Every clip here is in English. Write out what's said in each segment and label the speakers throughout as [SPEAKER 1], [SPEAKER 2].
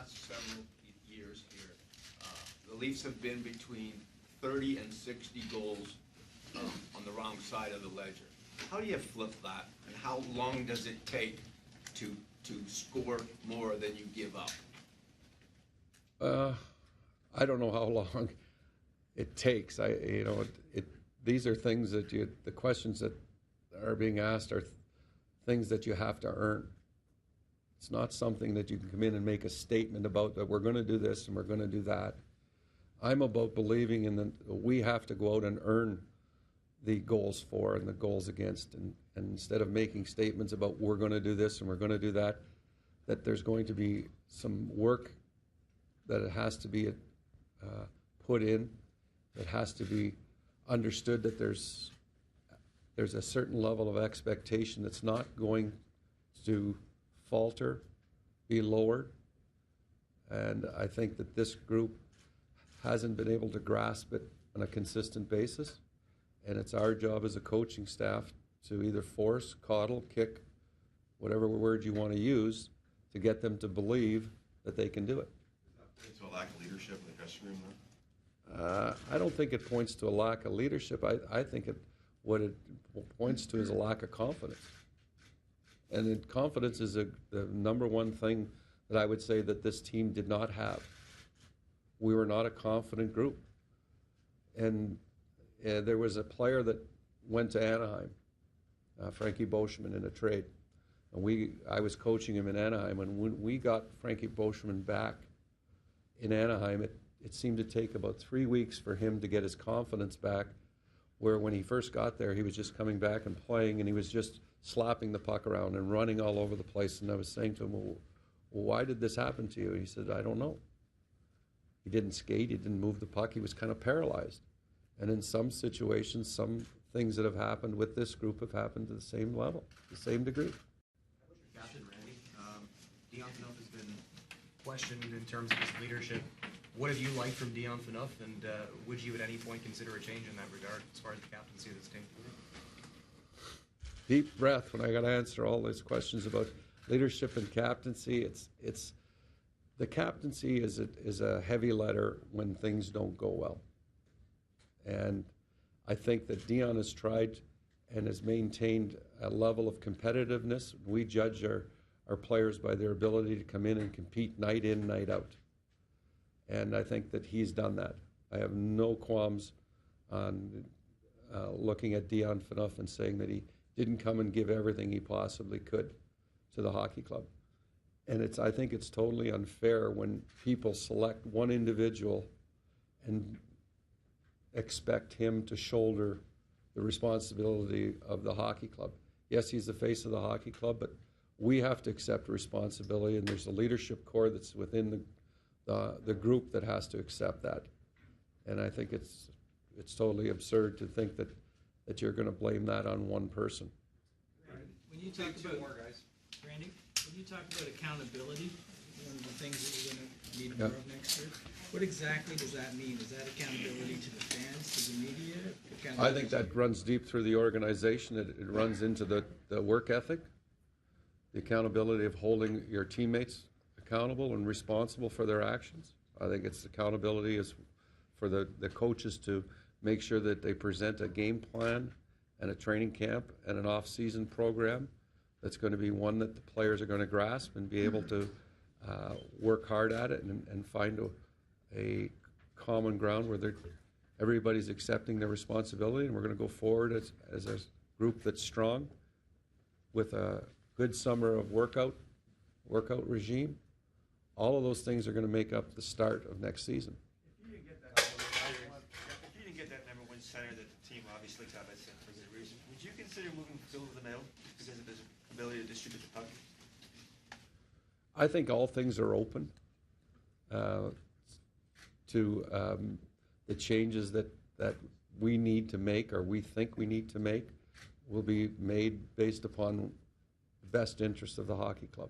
[SPEAKER 1] last several years here, the Leafs have been between 30 and 60 goals on the wrong side of the ledger. How do you flip that, and how long does it take to score more than you give up?
[SPEAKER 2] I don't know how long it takes. These are things that the questions that are being asked are things that you have to earn. It's not something that you can come in and make a statement about that we're going to do this and we're going to do that. I'm about believing in that we have to go out and earn the goals for and the goals against, and instead of making statements about we're going to do this and we're going to do that, that there's going to be some work that it has to be put in, that has to be understood, that there's a certain level of expectation that's not going to falter, be lowered. And I think that this group hasn't been able to grasp it on a consistent basis. And it's our job as a coaching staff to either force, coddle, kick, whatever word you want to use, to get them to believe that they can do it.
[SPEAKER 3] Is that a lack of leadership in the dressing room, though?
[SPEAKER 2] I don't think it points to a lack of leadership. I think what it points to is a lack of confidence. And confidence is the number one thing that I would say that this team did not have. We were not a confident group. And there was a player that went to Anaheim, Frankie Boschman, in a trade. And I was coaching him in Anaheim, and when we got Frankie Boschman back in Anaheim, it seemed to take about 3 weeks for him to get his confidence back, where when he first got there, he was just coming back and playing, and he was just slapping the puck around and running all over the place. And I was saying to him, well, why did this happen to you? And he said, I don't know. He didn't skate, he didn't move the puck, he was kind of paralyzed. And in some situations, some things that have happened with this group have happened to the same level, the same degree.
[SPEAKER 4] Captain Randy, Dion Phaneuf has been questioned in terms of his leadership. What have you liked from Dion Phaneuf, and would you at any point consider a change in that regard as far as the captaincy of this team?
[SPEAKER 2] Deep breath when I got to answer all these questions about leadership and captaincy. It's the captaincy is a heavy letter when things don't go well. And I think that Dion has tried and has maintained a level of competitiveness. We judge our players by their ability to come in and compete night in, night out. And I think that he's done that. I have no qualms on looking at Dion Phaneuf and saying that he didn't come and give everything he possibly could to the hockey club. And I think it's totally unfair when people select one individual and expect him to shoulder the responsibility of the hockey club. Yes, he's the face of the hockey club, but we have to accept responsibility, and there's a leadership core that's within the group that has to accept that. And I think it's totally absurd to think that you're going to blame that on one person.
[SPEAKER 5] When you talk about Randy, when you talk about accountability, one of the things that you're going to need more of next year, what exactly does that mean? Is that accountability to the fans, to the media?
[SPEAKER 2] I think that runs deep through the organization. It runs into the work ethic, the accountability of holding your teammates accountable and responsible for their actions. I think it's accountability is for the coaches to make sure that they present a game plan and a training camp and an off-season program that's going to be one that the players are going to grasp and be able to work hard at it and find a common ground where everybody's accepting their responsibility, and we're going to go forward as a group that's strong with a good summer of workout regime. All of those things are going to make up the start of next season.
[SPEAKER 3] If you didn't get that number one center that the team obviously got for good reason, would you consider moving Phil to the middle because of his ability to distribute the puck?
[SPEAKER 2] I think all things are open to the changes that we need to make, or we think we need to make, will be made based upon the best interest of the hockey club.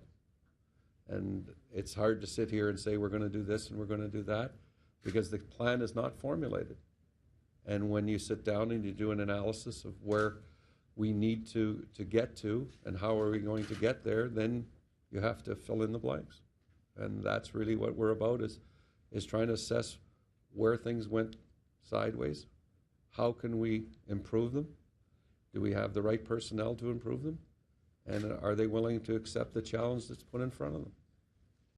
[SPEAKER 2] And it's hard to sit here and say we're going to do this and we're going to do that, because the plan is not formulated. And when you sit down and you do an analysis of where we need to get to and how are we going to get there, then you have to fill in the blanks. And that's really what we're about, is trying to assess where things went sideways. How can we improve them? Do we have the right personnel to improve them? And are they willing to accept the challenge that's put in front of them?